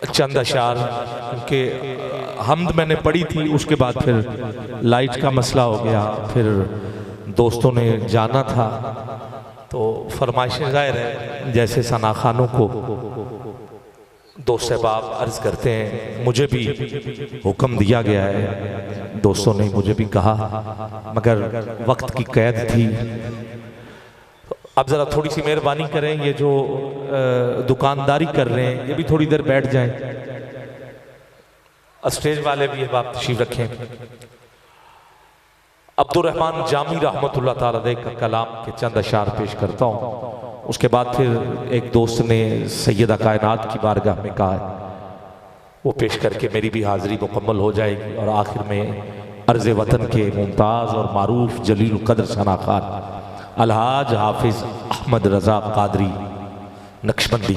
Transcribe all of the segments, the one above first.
चंद अशार के हमद मैंने पढ़ी थी, उसके बाद फिर लाइट का मसला हो गया, फिर दोस्तों ने जाना था तो फरमाइशें ज़ाहिर है जैसे सना खानों को दोस्त अहबाब अर्ज़ करते हैं, मुझे भी हुक्म दिया गया है, दोस्तों ने मुझे भी कहा, मगर वक्त की कैद थी। अब ज़रा थोड़ी सी मेहरबानी करें, ये जो दुकानदारी कर रहे हैं ये भी थोड़ी देर बैठ जाएं, स्टेज वाले भी अब तशरीफ रखें। अब्दुर्रहमान जामी रहमतुल्लाह ताला अलैह का कलाम के चंद अशार पेश करता हूँ, उसके बाद फिर एक दोस्त ने सैयदा कायनात की बारगाह में कहा है, वो पेश करके मेरी भी हाजिरी मुकम्मल हो जाएगी। और आखिर में अर्ज़ वतन के मुमताज़ और मारूफ जलील क़द्र शनाखान अलहाज हाफिज अहमद रजा कादरी नक्शबंदी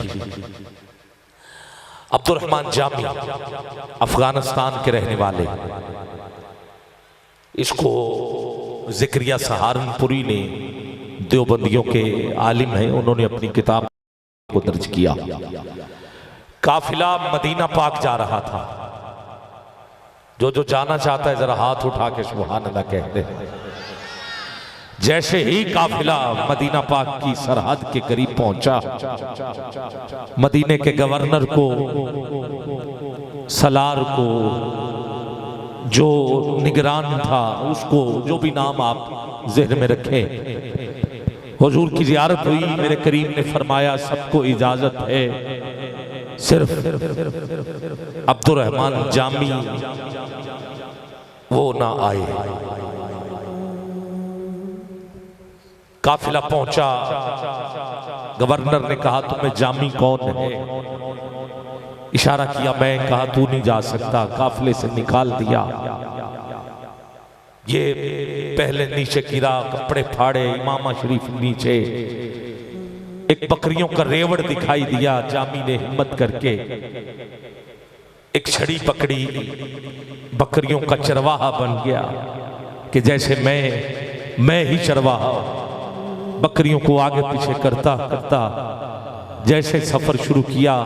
अब्दुर्रहमान जामी अफगानिस्तान के रहने वाले, इसको ज़िक्रिया सहारनपुरी ने, देवबंदियों के आलिम हैं, उन्होंने अपनी किताब को दर्ज किया। काफिला मदीना पाक जा रहा था, जो जाना चाहता है जरा हाथ उठा के सुभान अल्लाह कह दे। जैसे ही काफिला मदीना पाक की सरहद के करीब पहुंचा, मदीने के गवर्नर को, सलार को, जो निगरान था उसको, जो भी नाम आप ज़हन में रखें, हुजूर की ज़ियारत हुई। मेरे करीम ने फरमाया सबको इजाजत है, सिर्फ अब्दुर्रहमान जामी वो ना आए। काफिला पहुंचा, गवर्नर ने कहा तुम्हें जामी कौन है, इशारा किया मैं, कहा तू नहीं जा सकता, काफिले से निकाल दिया। ये पहले नीचे गिरा, कपड़े फाड़े, इमामा शरीफ नीचे, एक बकरियों का रेवड़ दिखाई दिया। जामी ने हिम्मत करके एक छड़ी पकड़ी, बकरियों का चरवाहा बन गया कि जैसे मैं ही चरवाहा, बकरियों को आगे पीछे करता करता जैसे सफर शुरू किया,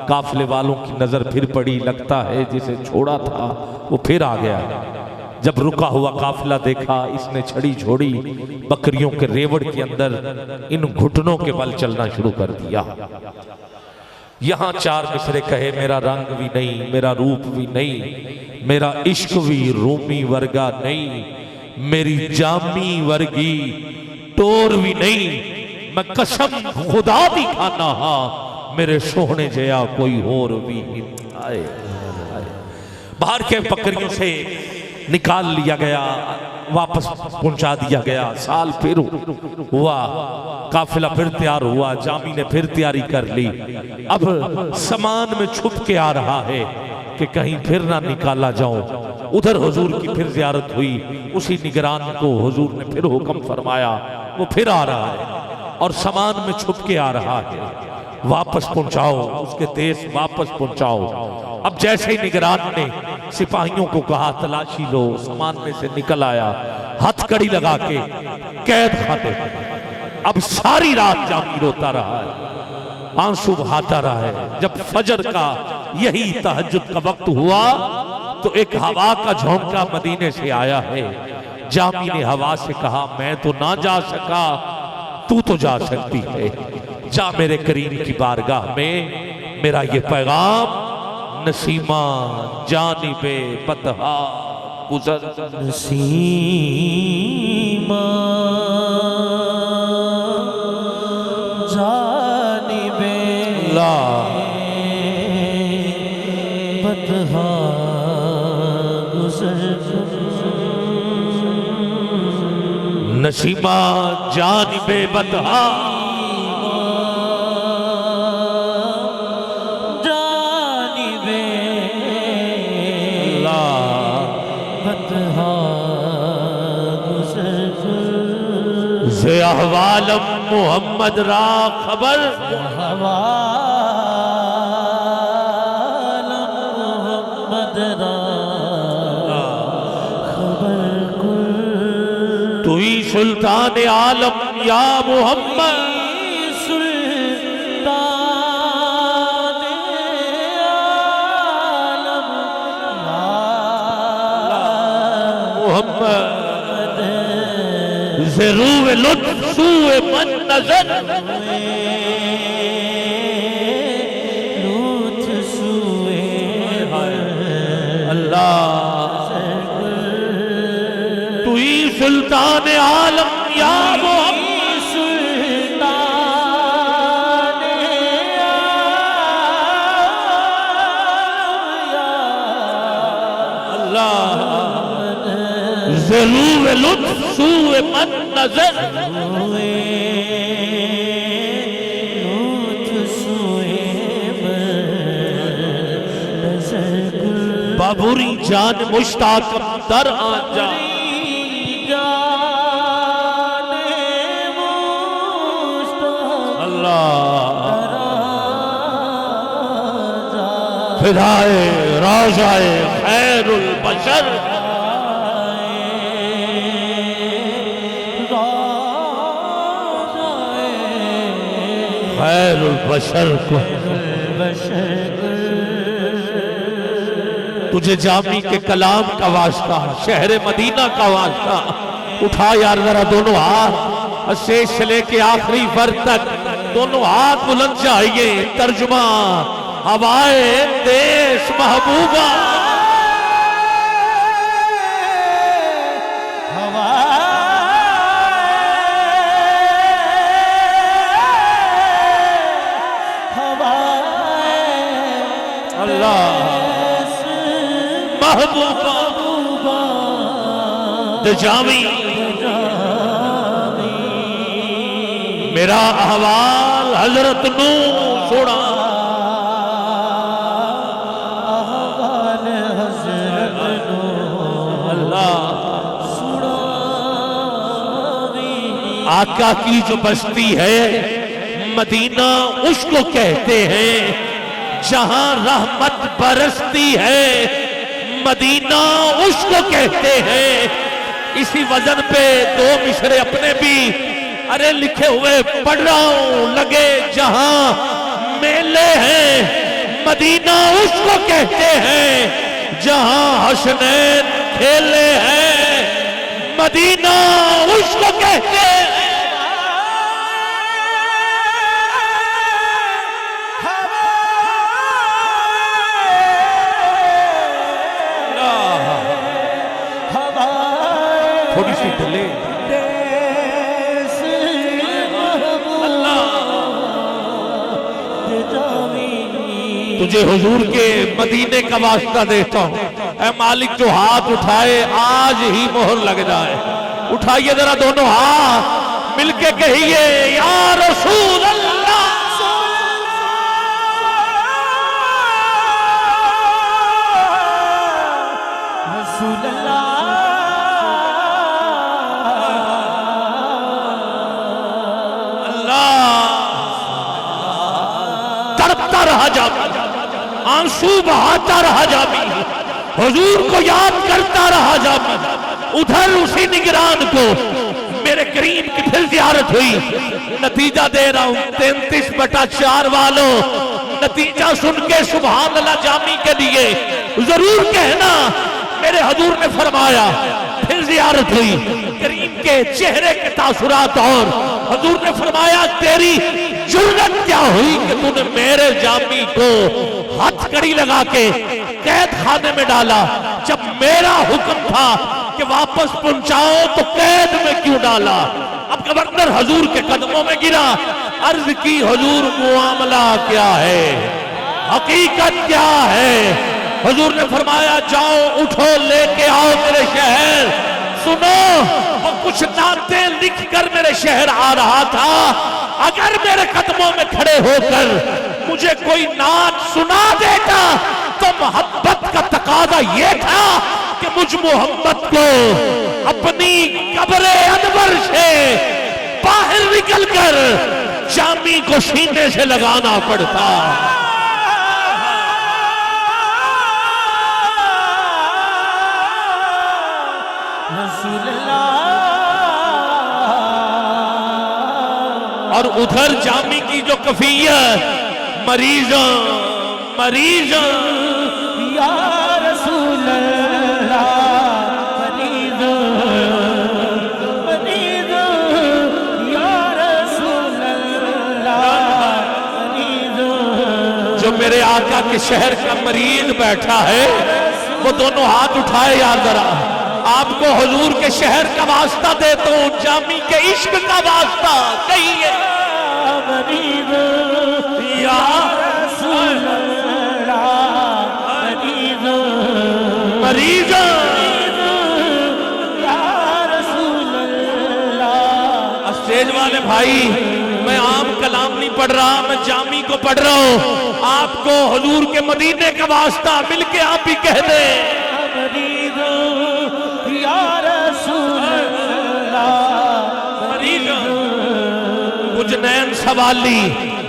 काफिले वालों की नजर फिर पड़ी, लगता है जिसे छोड़ा था वो फिर आ गया। जब रुका हुआ काफिला देखा, इसने छड़ी छोड़ी, बकरियों के रेवड़ के अंदर इन घुटनों के बल चलना शुरू कर दिया। यहां चार मिसरे कहे, मेरा रंग भी नहीं, मेरा रूप भी नहीं, मेरा इश्क भी रूमी वर्गा नहीं, मेरी जामी वर्गी टोर भी नहीं, मैं कसम खुदा दी खाना हा, मेरे सोहने जया कोई और भी आए। बाहर के बकरियों से निकाल लिया गया, वापस पहुंचा दिया गया। साल फिर हुआ, काफिला फिर तैयार हुआ, जामी ने फिर तैयारी कर ली। अब सामान में छुप के आ रहा है कि कहीं फिर ना निकाला जाऊं। उधर हुजूर की फिर जियारत हुई, उसी निगरान को हुजूर ने फिर हुक्म फरमाया, वो फिर आ रहा है और सामान में छुप के आ रहा है, वापस पहुंचाओ, उसके देश वापस पहुंचाओ। अब जैसे ही निगरान ने सिपाहियों को कहा तलाशी लो, सामान में से निकल आया, हथकड़ी लगा के कैद खाते। अब सारी रात जामी रोता रहा है, आंसू बहाता रहा है। जब फजर का यही तहज्जुद का वक्त हुआ तो एक हवा का झोंका मदीने से आया है। जामी ने हवा से कहा, मैं तो ना जा सका, तू तो जा सकती है, जा मेरे करीम की बारगाह में, मेरा ये पैगाम नसीमा जानिबे बतहा गुजर। नसीमा जानिबे बतहा गुजर, नसीमा जानिबे बतहा अहवालम मोहम्मद रा खबर, मोहम्मद रा खबर, तू ही सुल्तान आलम या मोहम्मद, सुल्तान मोहम्मद ज़रूर लुत्फ़ सूए मन नजर अल्लाह तू ही सुल्तान आलम या मोहम्मद सुल्तान अल्लाह ज़रूर लुत्फ़ सूए मन नजर बाबूरी जान मुश्ताक दर आजा अल्लाह फिदाए राजाए खैरुल बशर खैरुल बशर को तुझे जामी के कलाम का वास्ता शहर मदीना का वास्ता उठा यार जरा दोनों हाथ शेष से लेके आखिरी फर तक दोनों हाथ बुलंद चाहिए तर्जुमा हवाए देश महबूबा महबूबा दजामी मेरा अहवाल हजरत नू सुना अल्लाह आका की जो बस्ती है मदीना उसको कहते हैं जहां रहमत बरसती है मदीना उसको कहते हैं। इसी वजन पे दो मिसरे अपने भी अरे लिखे हुए पढ़ रहा हूं लगे जहां मेले हैं मदीना उसको कहते हैं जहां हसनैन खेले हैं मदीना उसको कहते हैं। थोड़ी सी ढले तुझे हुजूर के मदीने का वास्ता देता हूं ऐ मालिक जो हाथ उठाए आज ही मोहर लग जाए। उठाइए जरा दोनों हाथ मिलके कहिए या रसूल अल्लाह रसूल अल्लाह रहा जामी आंसू बहाता रहा जामी हुजूर को याद करता रहा जामी। उधर उसी निगरान को मेरे करीम की फिर ज़ियारत हुई। नतीजा दे रहा हूं 33/4 वालों नतीजा सुन के सुभान अल्लाह जामी के लिए जरूर कहना मेरे हुजूर ने फरमाया। फिर ज़ियारत हुई करीम के चेहरे के तासुरात और हुजूर ने फरमाया तेरी जुर्रत क्या हुई कि तूने मेरे जामी को हथकड़ी लगा के कैद खाने में डाला जब मेरा हुक्म था कि वापस पहुंचाओ तो कैद में क्यों डाला। अब गवर्नर हुजूर के कदमों में गिरा अर्ज की हुजूर मुआमला क्या है हकीकत क्या है। हुजूर ने फरमाया जाओ उठो लेके आओ मेरे शहर। सुनो वो कुछ नाते लिख कर मेरे शहर आ रहा था अगर मेरे कदमों में खड़े होकर मुझे कोई नात सुना देता तो मोहब्बत का तकाजा ये था कि मुझ मोहम्मद को अपनी कब्रे अनवर से बाहर निकलकर जामी को सीने से लगाना पड़ता। और उधर जामी की जो कफियत मरीज या रसूल अल्लाह मरीज आका के शहर का मरीज बैठा है, वो दोनों हाथ उठाए यार जरा। आपको हुजूर के शहर का वास्ता देता हूं, जामी के इश्क का वास्ता कहिए। मरीज या रसूल अल्लाह, मरीज मरीज या रसूल अल्लाह। स्टेज वाले भाई, मैं आम कलाम नहीं पढ़ रहा, मैं जामी को पढ़ रहा हूं। आपको हुजूर के मदीने का वास्ता मिलके आप ही कह दे। मरीज या रसूल अल्लाह, मरीज कुछ नैन सवाली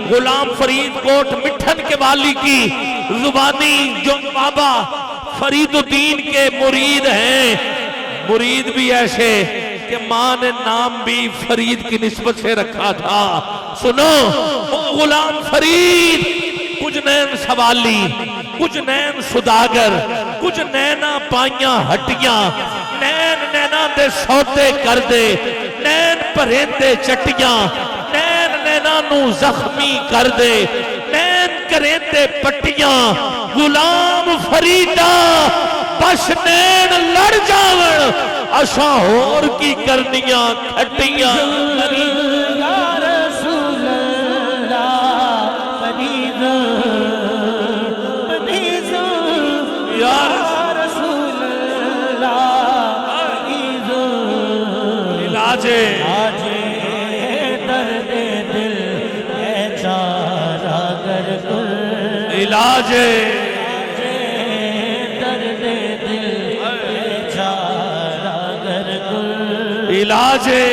गुलाम फरीद कोट मिठन के वाली की जुबानी जो बाबा फरीदुद्दीन के मुरीद हैं। मुरीद भी ऐसे कि मां ने नाम भी फरीद की निस्बत से रखा था। सुनो, गुलाम फरीद कुछ नैन सवाली, कुछ नैन सुदागर, कुछ नैना पाइया हटियां, नैन नैना दे सौते कर दे, नैन भरेंदे चटियां, नैन नैना नू जख्मी कर दे, नैन करेंदे पट्टियां। गुलाम फरीदा बस नैन लड़ जावण, असा होर की करनियां खटियां। या रसूल अल्लाह, मरीज मरीज या रसूल अल्लाह, मरीज इलाजे आजे दर्द दिल बेचारा कर कुल, इलाजे दर्द दिल बेचारा कर कुल, इलाजे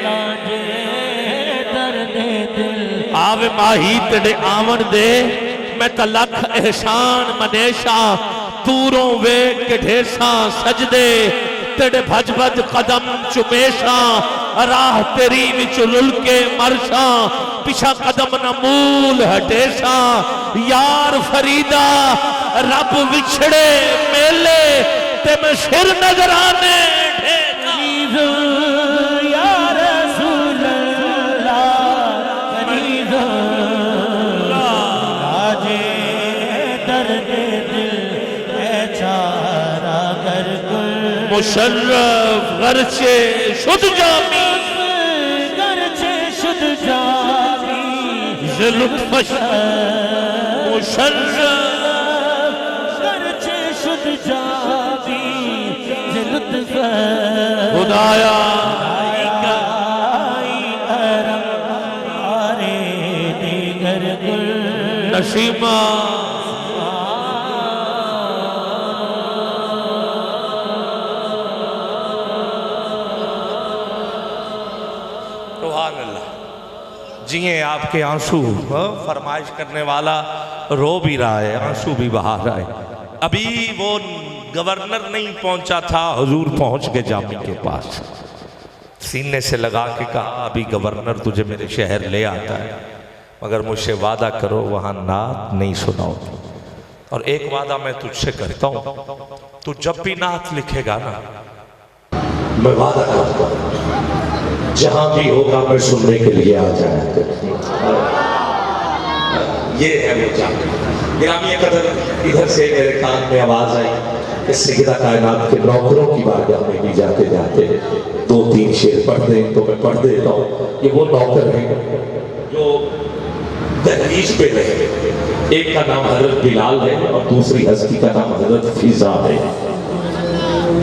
लाजे दर्द दिल। आवे माही तेरे आवन दे, मैं तो लख एहसान मनेशा, दूरों वे के ढेसा सजदे, तेरे भज भज कदम चुमेशा, राह तेरी विच लुल के मरशा, पिछा कदम न मूल हटेशा। यार फरीदा रब विछड़े मेले, ते मैं सिर नजराने ढेका। या रसूल अल्लाह, मरीज आजे दर्द दिल बेचारा कर कुल, मुशर्रफ गरचे शुद्ध जामी, गरचे शुद्ध जामी, लुत्फश मुशर्रफ गरचे शुद्ध जामी, लुत्फ खुदाया नसीमा। सुभान अल्लाह। जिए आपके आंसू, फरमाइश करने वाला रो भी रहा है, आंसू भी बहा रहा है। अभी वो गवर्नर नहीं पहुंचा था, हुजूर पहुंच गए जामी के पास, सीने से लगा के कहा अभी गवर्नर तुझे मेरे शहर ले आता है, मगर मुझसे वादा करो वहां नात नहीं सुनाओगे। और एक वादा मैं तुझसे करता हूं, तू जब भी नात लिखेगा ना, मैं वादा करता हूं जहां भी होगा मैं सुनने के लिए आ जाए। ये है वो जामी। गिरामी कदर, इधर से मेरे कान में आवाज आई कि सैयदा कायनात के नौकरों की बारगाह में भी जाते जाते 2-3 शेर पढ़ दे, तो मैं पढ़ देता हूँ। ये वो नौकर है जो दहलीज पे रहे। एक का नाम हजरत बिलाल है और दूसरी हस्ती का नाम हजरत फिजा है।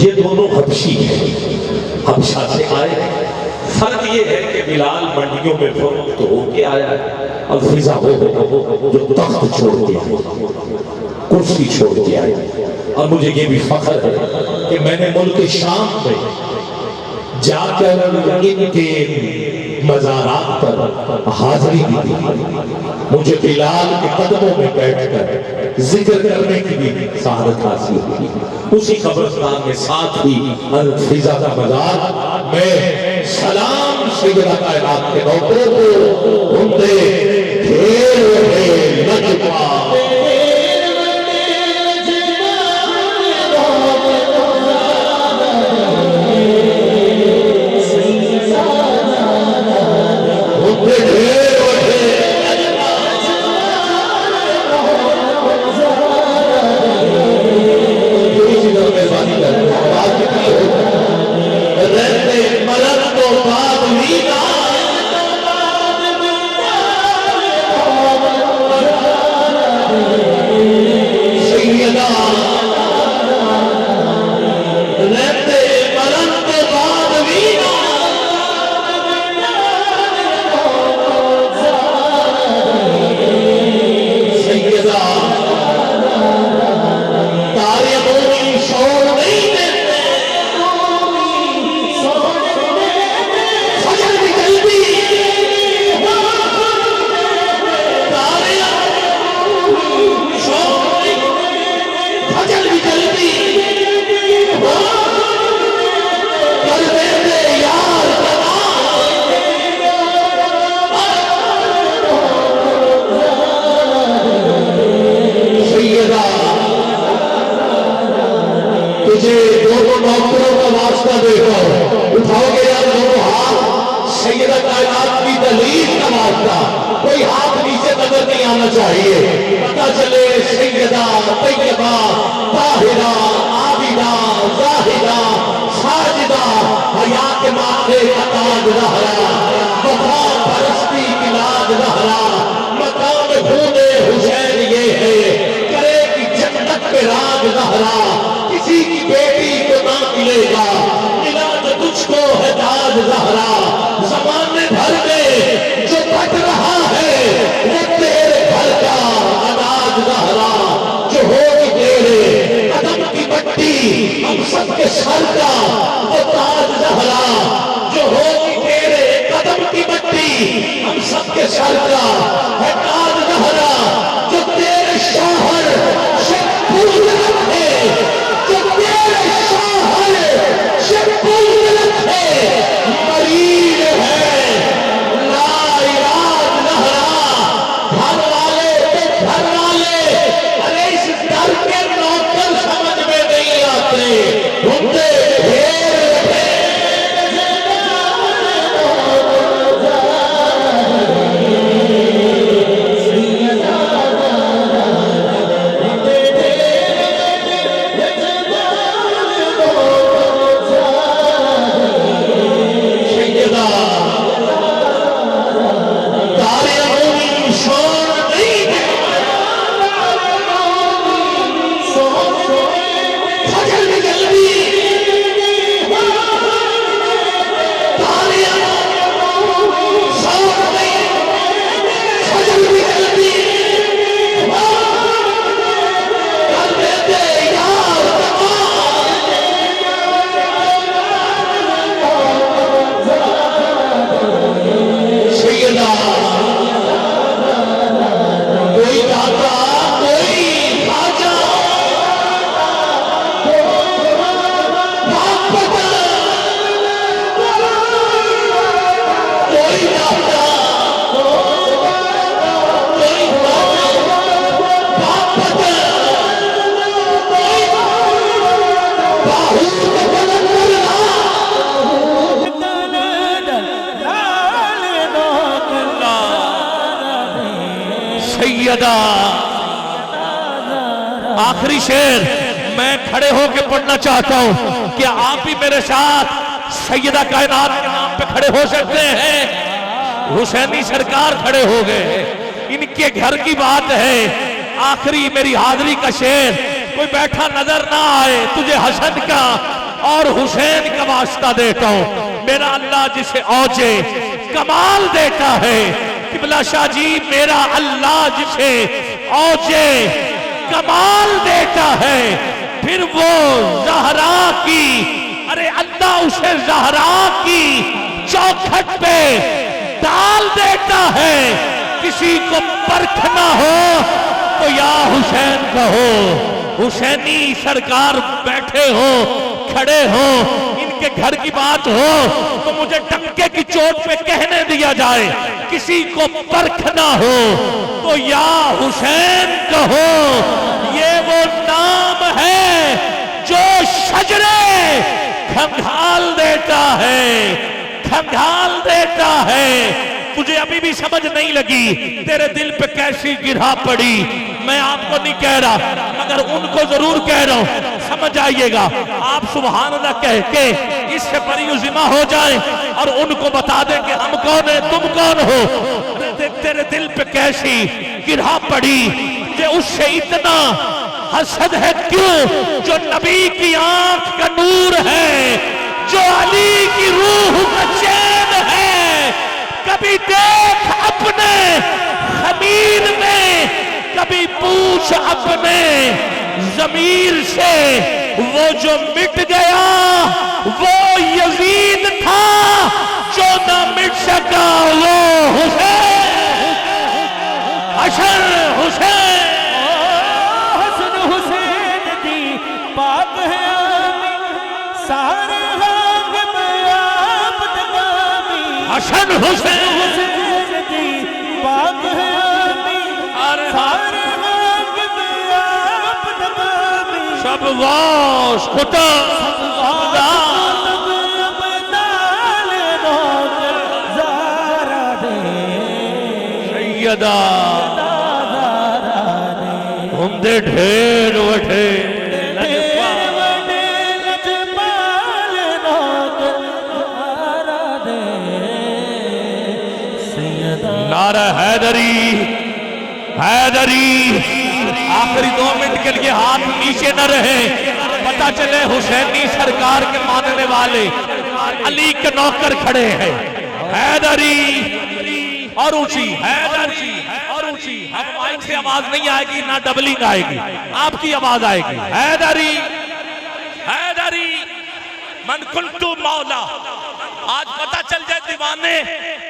ये दोनों हबशी हैं, हबशा से आए हैं। फर्क ये है कि बिलाल मंडियों में फरोख्त होके आया है और फिजा हो जो तख्त छोड़ के आया, कुर्सी छोड़ के आया। और मुझे ये भी फख्र है कि मैंने मुल्क शाम में जाकर इनके मज़ारात पर हाजिरी दी। मुझे बिलाल के कदमों में बैठकर जिक्र करने की भी सआदत हासिल हुई। उसी कब्रिस्तान में साथ ही फिजा का मज़ार। मैं सलाम सैयदा कायनात के नौकरों को उनके ढेर नजमा फजल भी जल्दी कर देते यार सैयदा तुझे दोनों नौकरों का वास्ता देकर उठाओगे यार दोनों हाथ सैयदा कायनात की दलील का वास्ता कोई हाथ नीचे नजर नहीं आना चाहिए पता चले सैयदा तैयबा ताहिरा आबिदा जाहिदा साजिदा हया के माथे का ताज लहरा वफा परस्ती की लाज लहरा मकाम खूने हुसैन ये है करे कि जन्नत पे राज लहरा किसी की बेटी को ना मिलेगा मिला तो तुझको है ताज लहरा जमाने भर में जो घट रहा है वो तेरे घर का अनाज लहरा जो होगी तेरे कदम की मट्टी हम सबके सर का वो ताज लहरा जो होगी तेरे कदम की मट्टी हम सबके सर का है ताज लहरा जो तेरे शौहर से पूज रखे जो तेरे शौहर से पूज रखे मरीज है लाइलाज लहरा घर वाले तो घर वाले अरे इस दर के नौकर समझ में नहीं आते उनके ढेर सैयदा आखिरी शेर मैं खड़े होकर पढ़ना चाहता हूं कि आप भी मेरे साथ सैयदा कायनात के नाम पे खड़े हो सकते हैं। हुसैनी सरकार खड़े हो गए, इनके घर की बात है। आखिरी मेरी हाजिरी का शेर, कोई बैठा नजर ना आए, तुझे हसन का और हुसैन का वास्ता देता हूं। मेरा अल्लाह जिसे औजे कमाल देता है, किबला शाह जी मेरा अल्लाह जिसे औजे कमाल देता है, फिर वो ज़हरा की, अरे अल्लाह उसे ज़हरा की चौखट पे डाल देता है। किसी को परखना हो तो या हुसैन कहो। हुसैनी सरकार बैठे हो, खड़े हो, इनके घर की बात हो तो मुझे टंके की चोट पे कहने दिया जाए। किसी को परखना हो तो या हुसैन कहो। ये वो नाम है जो शजरे खंगाल देता है, खंगाल देता है। तुझे अभी भी समझ नहीं लगी तेरे दिल पे कैसी गिरा पड़ी, मैं आपको नहीं कह रहा मगर उनको जरूर कह रहा हूं, समझ आइएगा। आप सुभान अल्लाह कह के इससे परियुजिमा हो जाए और उनको बता दें कि हम कौन है, तुम कौन हो। तेरे दिल पे कैसी गिरा पड़ी, तुझे उससे इतना हसद है क्यों जो नबी की आंख का नूर है, जो अली की रूह का चैन है। कभी देख अपने खमीर में, कभी पूछ अपने जमीर से, वो जो मिट गया वो यजीद था, जो न मिट सका वो हुसैन, हसन हुसैन। हसन हुसैन हसन हुसैन दी बात है आमी सारे वाकिफ आप नकामी सब वाश खुदा सैयदा हुंदे ढेर वठे नारा हैदरी हैदरी। आखिरी 2 मिनट के लिए हाथ नीचे न रहे, पता चले हुसैनी सरकार के मानने वाले अली के नौकर खड़े हैं। हैदरी और ऊंची, हैदरी और ऊंची। अब माइक से आवाज नहीं आएगी, ना डबलिंग आएगी, आपकी आवाज आएगी। हैदरी हैदरी मन कुंतु मौला। आज पता चल जाए दीवाने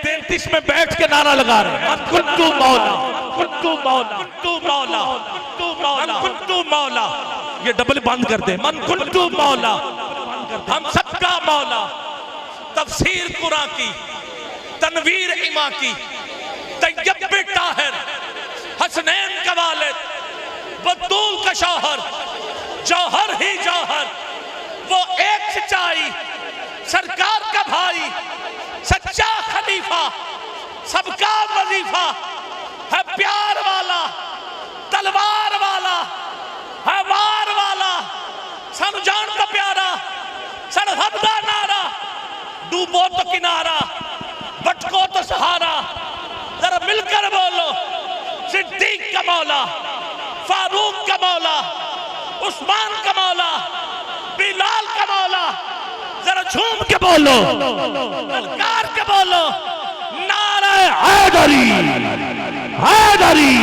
33 में बैठ के नारा लगा रहे, मन कुंतु मौला, कुंतु मौला, कुंतु मौला, कुंतु मौला, कुंतु मौला। ये डबल बंद कर दे, मन कुंतु मौला, हम सबका मौला। तफसीर कुरान की, तनवीर इमा की, तैयब ताहिर, हसनैन का वालिद, बतूल का शौहर, जौहर ही जौहर, वो एक सच्चाई, सरकार का भाई, सच्चा खलीफा, सबका वजीफा है, प्यार वाला, तलवार वाला है, वार वाला, सन जान का प्यारा, सन हब्दा नारा, डूबो तो किनारा, भटको तो सहारा। जरा मिलकर बोलो, सिद्दीक का मौला, फारूक का मौला, उस्मान का मौला, बिलाल का मौला। जरा झूम के बोलो, ललकार के बोलो, नारे हैदरी हैदरी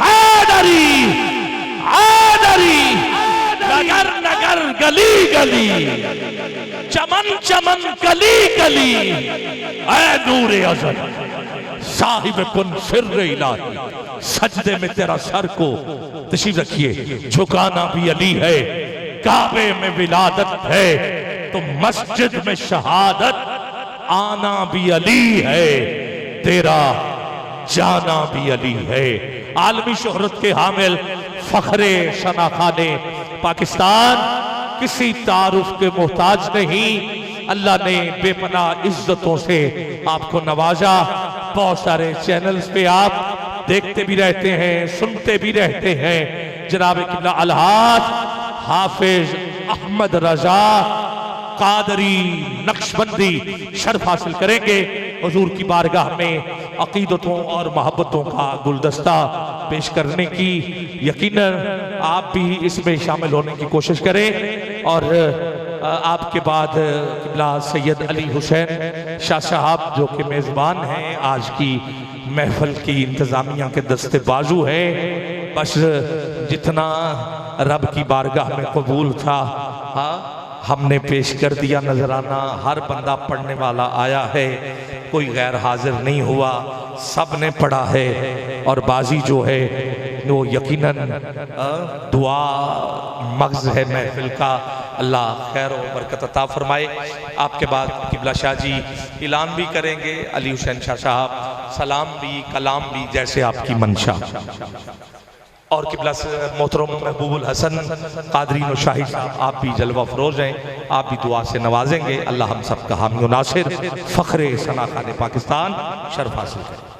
हैदरी हैदरी। नगर नगर गली गली, चमन चमन गली गली, ऐ नूरे अज़ल साहिब कुन सिर्र इलाही। सजदे में तेरा सर को तशरीफ रखिए, झुकाना भी अली है, काबे में विलादत है, तो मस्जिद में शहादत आना भी अली है, तेरा जाना भी अली है। आलमी शोहरत के हामिल फखरे शनाखाने पाकिस्तान किसी तारुफ के मोहताज नहीं। अल्लाह ने बेपनाह इज्जतों से आपको नवाजा। बहुत सारे चैनल्स पे आप देखते भी रहते हैं, सुनते भी रहते हैं। जनाब किबला अलहाज हाफिज अहमद रजा कादरी नक्शबंदी शर्फ हासिल करेंगे। हुजूर की बारगाह में अकीदतों और मोहब्बतों का गुलदस्ता पेश करने की यकीनन आप भी इसमें शामिल होने की कोशिश करें। और आपके बाद किबला सैयद अली हुसैन शाह साहब जो कि मेज़बान हैं आज की महफिल की इंतज़ामिया के दस्ते बाजू हैं। बस जितना रब की बारगाह में कबूल था हमने पेश कर दिया नजराना। हर बंदा पढ़ने वाला आया है, कोई गैर हाजिर नहीं हुआ, सब ने पढ़ा है। और बाजी जो है वो यकीनन दुआ मगज़ है महफिल का। अल्लाह खैर और बरकत अता फरमाए। आपके बाद किबला शाह जी ऐलान भी करेंगे, अली हुसैन शाह साहब सलाम भी कलाम भी जैसे आपकी मंशा। और किबला मोहतरम महबूबुल हसन कादरी शाही साहब आप भी जलवा फरोज हैं, आप भी दुआ से नवाजेंगे। अल्लाह हम सब का हामी नासिर फ़ख्रे सनाखाने पाकिस्तान शर्फ हासिल करें।